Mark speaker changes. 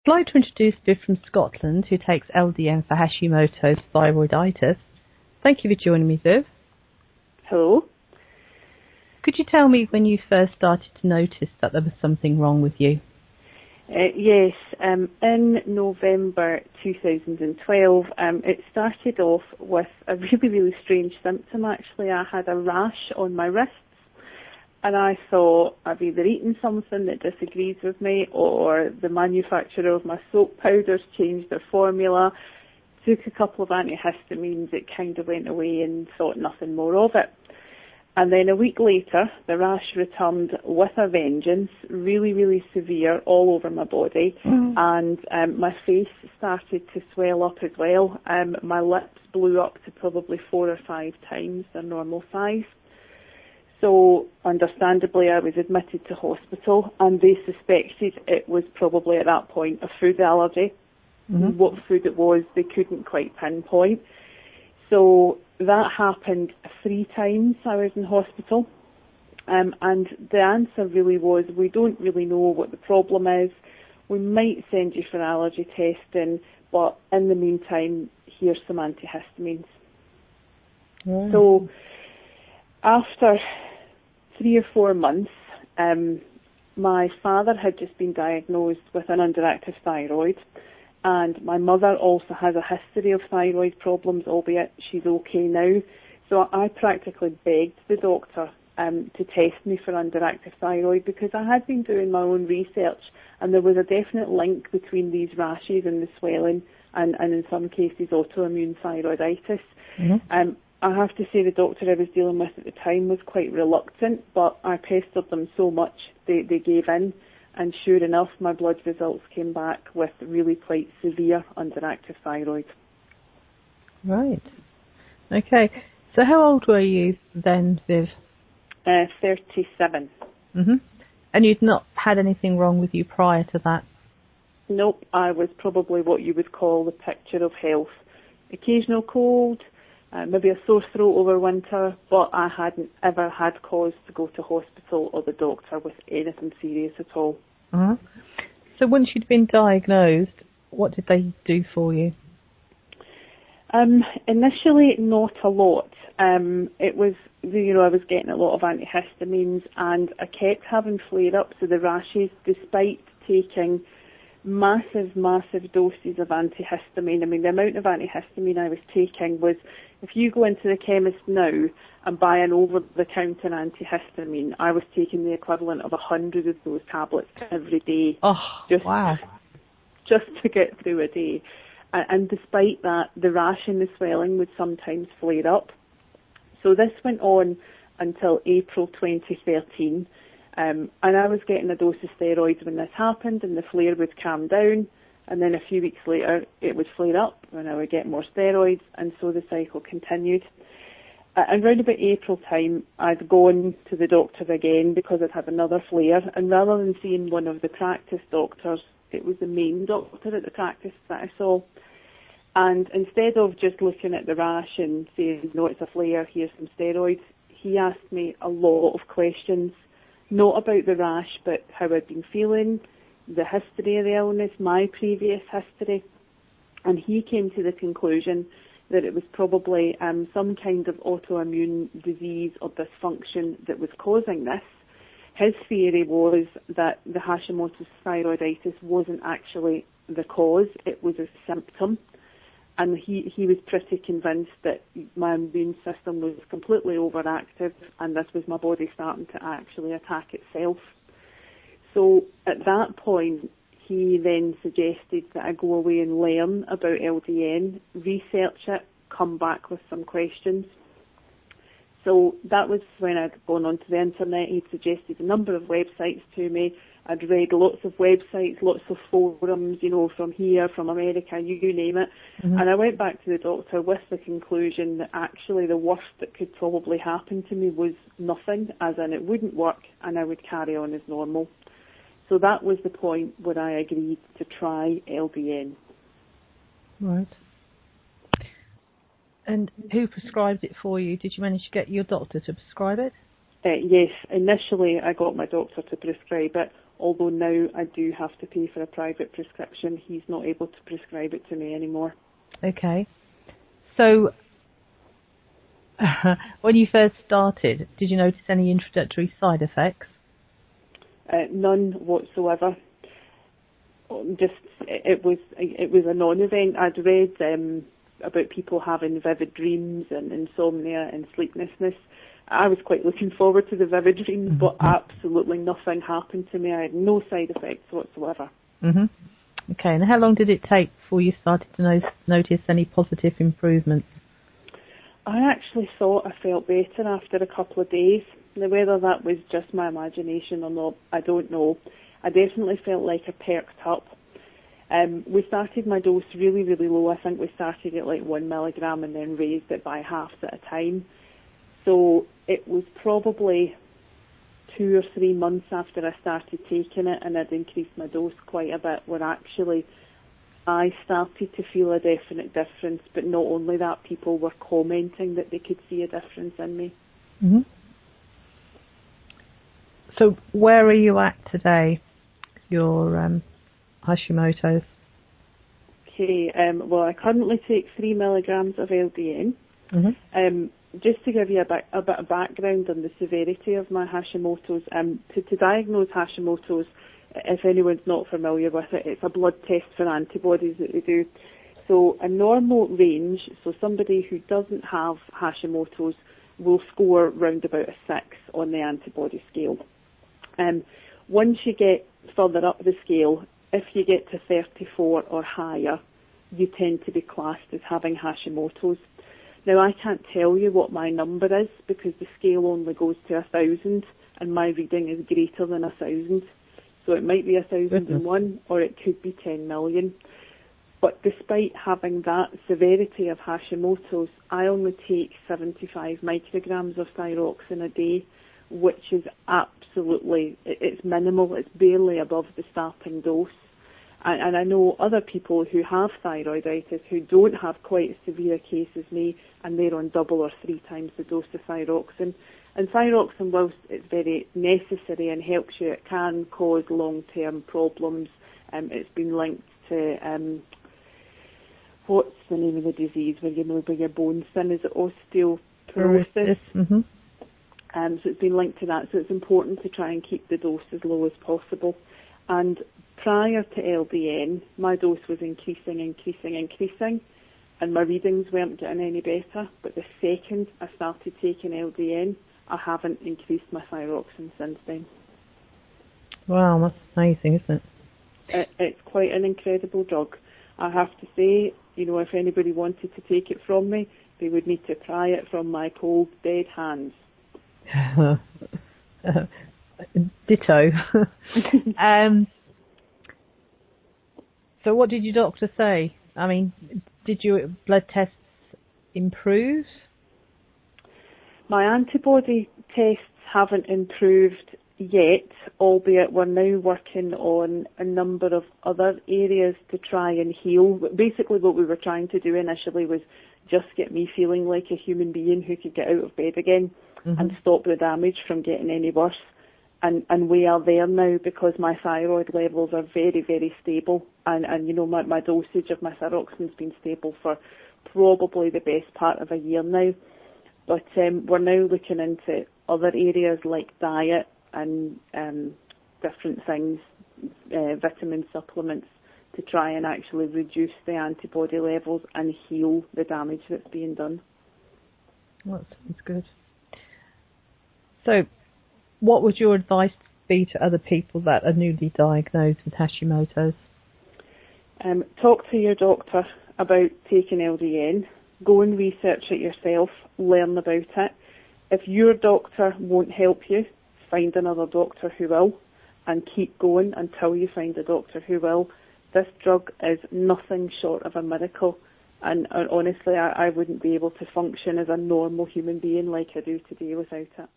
Speaker 1: I'd like to introduce Viv from Scotland, who takes LDN for Hashimoto's thyroiditis. Thank you for joining me, Viv.
Speaker 2: Hello.
Speaker 1: Could you tell me when you first started to notice that there was something wrong with you?
Speaker 2: Yes, in November 2012, it started off with a really, really strange symptom actually. I had a rash on my wrists, and I thought I've either eaten something that disagrees with me, or the manufacturer of my soap powders changed their formula. Took a couple of antihistamines, it kind of went away and thought nothing more of it. And then a week later, the rash returned with a vengeance, really, really severe, all over my body. And my face started to swell up as well. My lips blew up to probably 4 or 5 times their normal size. So, understandably, I was admitted to hospital, and they suspected it was probably at that point a food allergy. What food it was, they couldn't quite pinpoint. So that happened 3 times I was in hospital, and the answer really was, we don't really know what the problem is. We might send you for allergy testing, but in the meantime, here's some antihistamines. So after 3 or 4 months, my father had just been diagnosed with an underactive thyroid. And my mother also has a history of thyroid problems, albeit she's okay now. So I practically begged the doctor to test me for underactive thyroid, because I had been doing my own research, and there was a definite link between these rashes and the swelling, and in some cases autoimmune thyroiditis. I have to say the doctor I was dealing with at the time was quite reluctant, but I pestered them so much they gave in. And sure enough, my blood results came back with really quite severe underactive thyroid.
Speaker 1: Right. Okay. So how old were you then, Viv?
Speaker 2: 37.
Speaker 1: And you'd not had anything wrong with you prior to that?
Speaker 2: Nope, I was probably what you would call the picture of health. Occasional cold, maybe a sore throat over winter, but I hadn't ever had cause to go to hospital or the doctor with anything serious at all.
Speaker 1: So once you'd been diagnosed, what did they do for you?
Speaker 2: Initially, not a lot. It was, I was getting a lot of antihistamines, and I kept having flare-ups of the rashes despite taking massive doses of antihistamine. I mean, the amount of antihistamine I was taking was, if you go into the chemist now and buy an over-the-counter antihistamine, I was taking the equivalent of 100 of those tablets every day.
Speaker 1: Wow.
Speaker 2: Just to get through a day. And despite that, the rash and the swelling would sometimes flare up. So this went on until April 2013. And I was getting a dose of steroids when this happened, and the flare would calm down, and then a few weeks later it would flare up and I would get more steroids, and so the cycle continued. And around about April time, I'd gone to the doctor again because I'd had another flare, and rather than seeing one of the practice doctors, it was the main doctor at the practice that I saw. And instead of just looking at the rash and saying, no, it's a flare, here's some steroids, he asked me a lot of questions. Not about the rash, but how I'd been feeling, the history of the illness, my previous history. And he came to the conclusion that it was probably some kind of autoimmune disease or dysfunction that was causing this. His theory was that the Hashimoto's thyroiditis wasn't actually the cause, it was a symptom. And he was pretty convinced that my immune system was completely overactive, and this was my body starting to actually attack itself. So at that point, he then suggested that I go away and learn about LDN, research it, come back with some questions. So that was when I'd gone onto the internet. He'd suggested a number of websites to me. I'd read lots of websites, lots of forums, from here, from America, you name it. And I went back to the doctor with the conclusion that actually the worst that could probably happen to me was nothing, as in it wouldn't work and I would carry on as normal. So that was the point where I agreed to try LDN.
Speaker 1: Right. And who prescribed it for you? Did you manage to get your doctor to prescribe it?
Speaker 2: Yes, initially I got my doctor to prescribe it, although now I do have to pay for a private prescription. He's not able to prescribe it to me anymore.
Speaker 1: Okay. So, when you first started, did you notice any introductory side effects?
Speaker 2: None whatsoever. It was a non-event. I'd read about people having vivid dreams and insomnia and sleeplessness. I was quite looking forward to the vivid dreams, but absolutely nothing happened to me. I had no side effects whatsoever.
Speaker 1: Mhm. Okay. And how long did it take before you started to notice any positive improvements?
Speaker 2: I actually thought I felt better after a couple of days. Now, whether that was just my imagination or not, I don't know. I definitely felt like I perked up. We started my dose really, really low. I think we started at like 1 milligram and then raised it by halves at a time. So it was probably 2 or 3 months after I started taking it and I'd increased my dose quite a bit where actually I started to feel a definite difference. But not only that, people were commenting that they could see a difference in me.
Speaker 1: Mm-hmm. So where are you at today, your Hashimoto's?
Speaker 2: Okay, well, I currently take 3 milligrams of LDN.
Speaker 1: Mm-hmm.
Speaker 2: Just to give you a bit of background on the severity of my Hashimoto's, to diagnose Hashimoto's, if anyone's not familiar with it, it's a blood test for antibodies that they do. So a normal range, so somebody who doesn't have Hashimoto's will score round about a 6 on the antibody scale. Once you get further up the scale, if you get to 34 or higher, you tend to be classed as having Hashimoto's. Now, I can't tell you what my number is because the scale only goes to 1,000 and my reading is greater than 1,000. So it might be 1,001 or it could be 10 million. But despite having that severity of Hashimoto's, I only take 75 micrograms of thyroxine a day, which is absolutely, it's minimal, it's barely above the starting dose. And I know other people who have thyroiditis who don't have quite as severe a case as me, and they're on 2 or 3 times the dose of thyroxine. And thyroxine, whilst it's very necessary and helps you, it can cause long-term problems. It's been linked to, what's the name of the disease where your bones thin? Is it osteoporosis?
Speaker 1: Mm-hmm.
Speaker 2: So it's been linked to that. So it's important to try and keep the dose as low as possible. And prior to LDN, my dose was increasing, and my readings weren't getting any better. But the second I started taking LDN, I haven't increased my thyroxine since then.
Speaker 1: Wow, that's amazing, isn't it?
Speaker 2: It's quite an incredible drug. I have to say, if anybody wanted to take it from me, they would need to pry it from my cold, dead hands.
Speaker 1: Ditto. So what did your doctor say? I mean, did your blood tests improve?
Speaker 2: My antibody tests haven't improved yet, albeit we're now working on a number of other areas to try and heal. Basically what we were trying to do initially was just get me feeling like a human being who could get out of bed again and stop the damage from getting any worse. And we are there now because my thyroid levels are very, very stable. And my dosage of my thyroxine's been stable for probably the best part of a year now. But we're now looking into other areas like diet and different things, vitamin supplements, to try and actually reduce the antibody levels and heal the damage that's being done.
Speaker 1: Well, that sounds good. So, what would your advice be to other people that are newly diagnosed with Hashimoto's?
Speaker 2: Talk to your doctor about taking LDN. Go and research it yourself. Learn about it. If your doctor won't help you, find another doctor who will, and keep going until you find a doctor who will. This drug is nothing short of a miracle, and honestly, I wouldn't be able to function as a normal human being like I do today without it.